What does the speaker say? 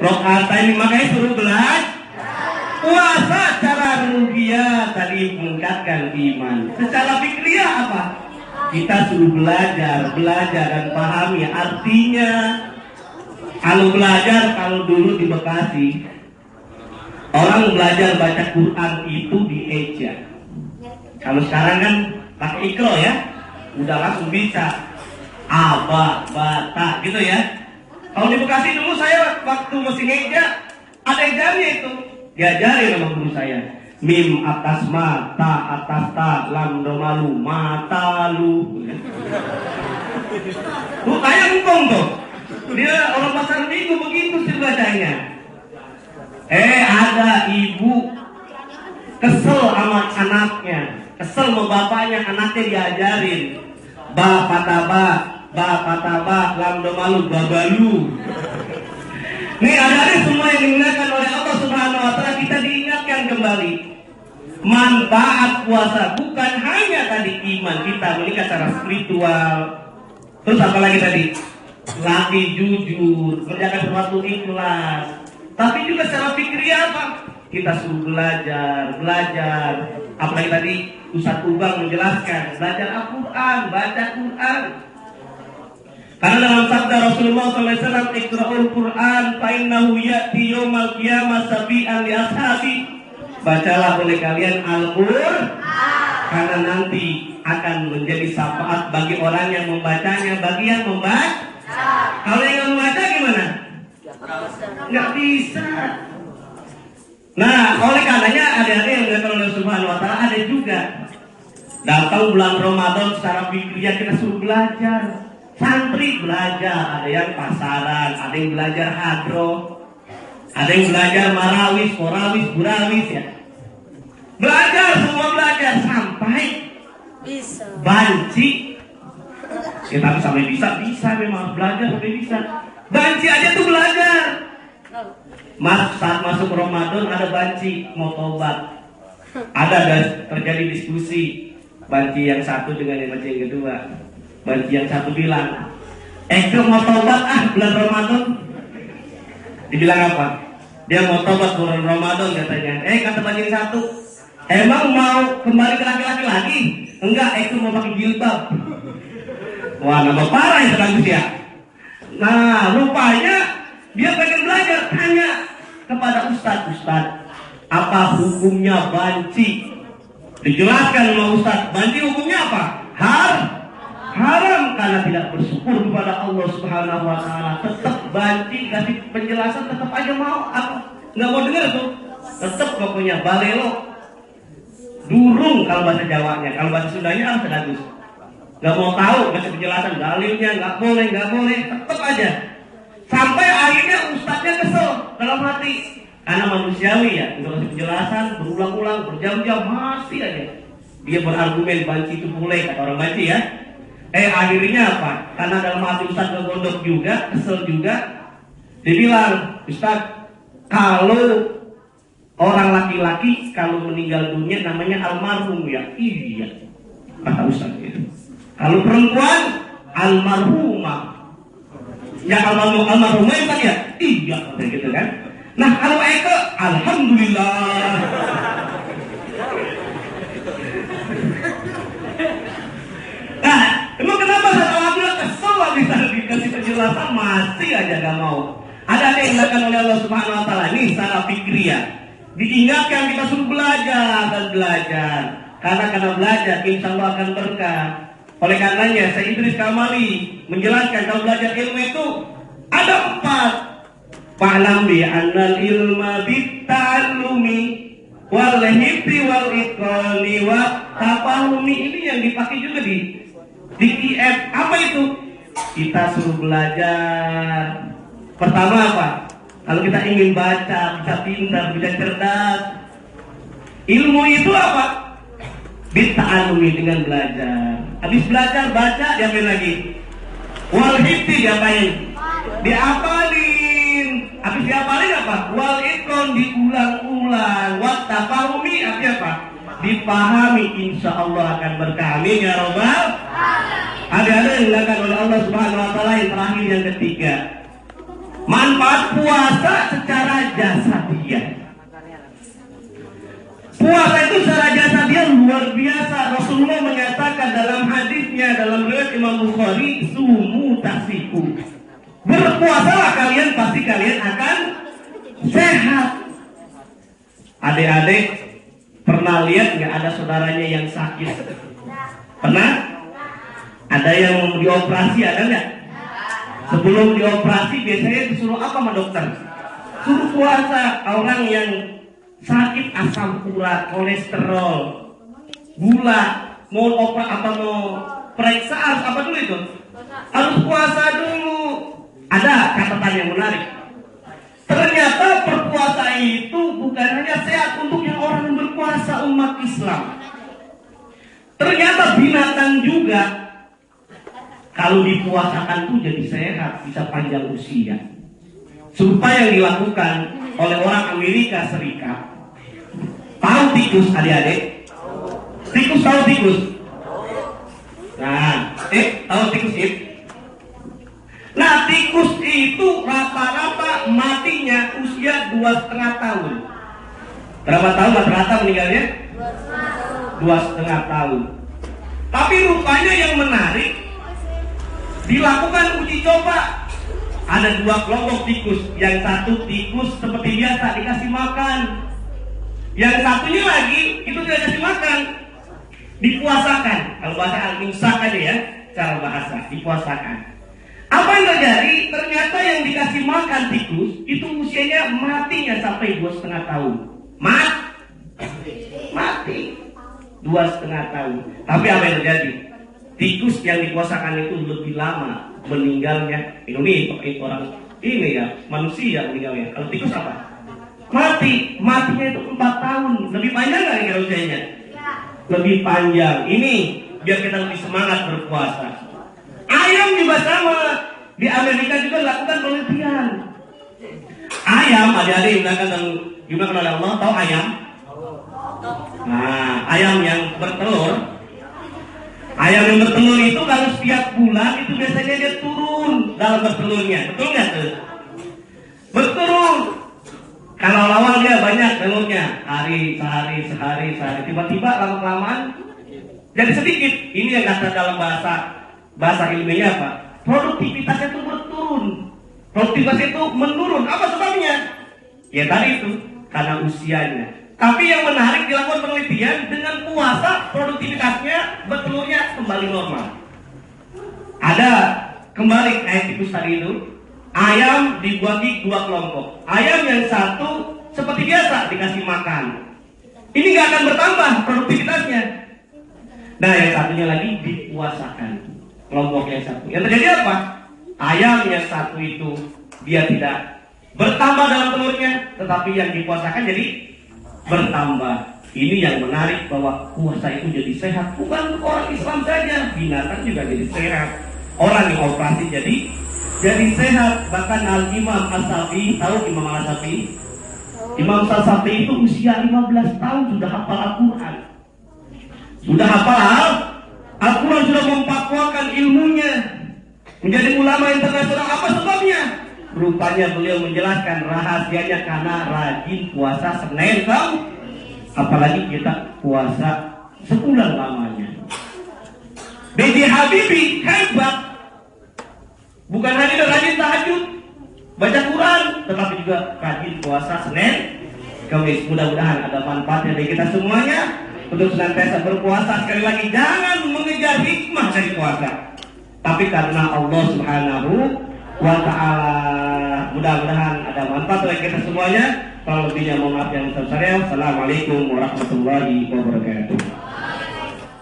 Rokaatain, makanya suruh belajar. Puasa cara ruhiyah tadi meningkatkan iman. Secara fikriyah apa? Kita suruh belajar dan pahami artinya. Kalau belajar, kalau dulu di Bekasi, orang belajar baca Quran itu dieja. Kalau sekarang kan pakai ikro ya, udah langsung bisa aba, bata gitu ya. Kalau di Bekasi dulu saya waktu masih ngeja, ada ejanya itu. Diajari sama guru saya. Mim atas ma, ta atas ta, lam domalu, mata lu. Lu kayak engkong tuh. Dia orang pasar minggu begitu sih bacanya. Ada ibu kesel sama anaknya, kesel sama bapaknya, anaknya diajarin ba pataba, lam domalu, babalu. Nih ada semua yang diingatkan oleh Allah Subhanahu Wa Taala, kita diingatkan kembali. Manfaat puasa bukan hanya tadi iman kita meningkat secara spiritual. Terus apa lagi tadi? Latih jujur, kerjakan sesuatu ikhlas. Tapi juga secara fikri apa? Kita suruh belajar. Apalagi tadi Ustaz Ubang menjelaskan, belajar Al-Quran, baca Quran. Karena dalam sabda Rasulullah SAW, Iqra'ul Quran fa'innahu ya'ti yawmal qiyamah sabi'an li ashabi. Bacalah oleh kalian Al-Quran, karena nanti akan menjadi syafaat bagi orang yang membacanya, bagi yang membaca. Kalau yang membaca gimana? Nggak bisa. Nah, oleh karenanya ada yang dikatakan oleh Subhanahu Wa Taala, ada juga datang bulan Ramadan secara fikriyah kita suruh belajar. Santri belajar, ada yang pasaran, ada yang belajar hadro, ada yang belajar marawis, korawis, burawis ya. Belajar, semua belajar sampai bisa banci. Ya tapi sampai bisa memang belajar sampai bisa. Banci aja tuh belajar. Saat masuk Ramadan ada banci mau tobat. Ada terjadi diskusi banci yang satu dengan yang banci yang kedua. Banci yang satu bilang, mau tobat bulan Ramadan. Dibilang apa? Dia mau tobat bulan Ramadan katanya. Kata banci yang satu, emang mau kembali ke laki-laki lagi? Enggak, mau pakai jilbab. Wah, nambah parah itu kan dia. Nah, rupanya dia pengen belajar, tanya kepada Ustaz, apa hukumnya banci? Dijelaskan sama Ustaz, banci hukumnya apa? Haram karena tidak bersyukur kepada Allah Subhanahu Wa Taala. Tetap banci kasih penjelasan, tetap aja mau apa? Nggak mau dengar tuh. Tetap pokoknya balelo. Durung kalau bahasa Jawanya, kalau bahasa Sundanya harus bagus. Nggak mau tahu kasih penjelasan dalilnya, nggak boleh, tetap aja. Sampai akhirnya ustadznya kesel dalam hati, karena manusiawi ya, untuk kasih penjelasan berulang-ulang berjam-jam masih aja dia berargumen banci itu boleh kata orang banci ya. Akhirnya apa? Karena dalam hati ustadz ngegondok juga, kesel juga, dia bilang, Ustadz, kalau orang laki-laki kalau meninggal dunia namanya almarhum ya. Iya kata ustadz itu. Kalau perempuan almarhumah. Ya almarhumah itu kan ya? Iya, gitu kan. Nah kalau Eko, alhamdulillah. Nah, emang kenapa satu alhamdulillah kesel bisa dikasih penjelasan masih aja gak mau. Ada yang dilakukan oleh Allah Subhanahu Wa Taala ini secara fikriyah. Diingatkan kita suruh belajar dan belajar. Karena belajar insya Allah akan berkah. Oleh karenanya Syekh Idris Kamali menjelaskan kalau belajar ilmu itu ada 4. Fa'lam bi annal ilma bitta'allumi wal hifzi wal itqani wa tafahumi. Ini yang dipakai juga di IF. Apa itu? Kita suruh belajar. Pertama apa? Kalau kita ingin baca, bisa pintar, bisa cerdas. Ilmu itu apa? Bitta'allumi, dengan belajar. Habis belajar, baca, diambil lagi. Wal hifzi diapain? Diapalin. Habis diapalin apa? Wal ikon diulang-ulang. Wat tafahumi artinya apa? Dipahami, insya Allah akan berkah. Amin ya Rabbal. Ada yang dilakukan oleh Allah Subhanahu Wa Taala yang terakhir, yang ketiga. Manfaat keempat, puasa secara jasadiah. Puasa itu secara jasadiah luar biasa. Rasulullah menyatakan dalam hadisnya, dalam riwayat Imam Bukhari, sumu tasiku. Berpuasalah kalian, pasti kalian akan sehat. Adik-adik pernah lihat nggak ada saudaranya yang sakit? Pernah? Ada yang mau dioperasi, ada nggak? Sebelum dioperasi biasanya disuruh apa sama dokter? Suruh puasa. Orang yang sakit asam urat, kolesterol, gula, mau operasi apa mau periksa apa dulu itu? Harus puasa dulu. Ada catatan yang menarik. Ternyata berpuasa itu bukan hanya sehat untuk yang orang yang berpuasa umat Islam. Ternyata binatang juga kalau dipuasakan tuh jadi sehat, bisa panjang usia. Supaya yang dilakukan oleh orang Amerika Serikat. Tahu tikus, adik-adik? Tikus, tahu tikus? Nah, tahu tikus itu? Nah, tikus itu rata-rata matinya usia 2,5 tahun. Berapa tahun rata-rata meninggalnya? 2,5 tahun. Tapi rupanya yang menarik, dilakukan uji coba. Ada 2 kelompok tikus. Yang satu tikus seperti biasa dikasih makan. Yang satunya lagi itu tidak dikasih makan, dipuasakan. Kalau bahasa al-imsak aja ya, cara bahasa dipuasakan. Apa yang terjadi? Ternyata yang dikasih makan tikus itu usianya matinya sampai 2,5 tahun. Mati 2,5 tahun. Tapi apa yang terjadi? Tikus yang dipuasakan itu lebih lama meninggalnya. Ini orang ini ya, manusia meninggalnya. Kalau tikus apa? Matinya itu 4 tahun. Lebih panjang nggak kira usianya? Lebih panjang. Ini biar kita lebih semangat berpuasa. Ayam juga sama. Di Amerika juga lakukan penelitian. Ayam, adik-adik digunakan oleh Allah. Tahu ayam? Nah, ayam yang bertelur. Ayam yang bertelur itu kalau setiap bulan itu biasanya dia turun dalam bertelurnya. Betul nggak tuh? Berturun. Kalau awal dia banyak telurnya, sehari. Tiba-tiba lama-kelamaan jadi sedikit. Ini yang kata dalam bahasa ilmiahnya apa? Produktivitasnya itu berturun. Produktivitas itu menurun. Apa sebabnya? Ya tadi itu, karena usianya. Tapi yang menarik dilakukan penelitian dengan puasa produktivitasnya bertelurnya kembali normal. Ada kembali kayak tikus tadi itu. Ayam dibagi 2 kelompok. Ayam yang satu seperti biasa dikasih makan. Ini nggak akan bertambah produktivitasnya. Nah yang satunya lagi dipuasakan. Kelompok yang satu. Yang terjadi apa? Ayam yang satu itu dia tidak bertambah dalam telurnya, tetapi yang dipuasakan jadi bertambah. Ini yang menarik bahwa puasa itu jadi sehat. Bukan untuk orang Islam saja, binatang juga jadi sehat. Orang yang operasi jadi sehat. Bahkan Al-Imam As-Syafi'i, tahu Imam As-Syafi'i? Imam As-Syafi'i itu usia 15 tahun sudah hafal Al-Quran. Sudah hafal Al-Quran, sudah memfatwakan ilmunya, menjadi ulama internasional. Apa sebabnya? Rupanya beliau menjelaskan rahasianya karena rajin puasa Senin, tahu? Apalagi kita puasa sebulan lamanya. B.J. Habibie hebat. Bukan hanya rajin tahajud, baca Quran, tetapi juga rajin puasa Senin, Kamis. Mudah-mudahan ada manfaatnya dari kita semuanya untuk senantiasa berpuasa. Sekali lagi, jangan mengejar hikmah dari puasa, tapi karena Allah Subhanahu wa Ta'ala. Mudah-mudahan ada manfaat dari kita semuanya. Kalau lebihnya mohon maaf yang besar-besarnya. Assalamualaikum warahmatullahi wabarakatuh.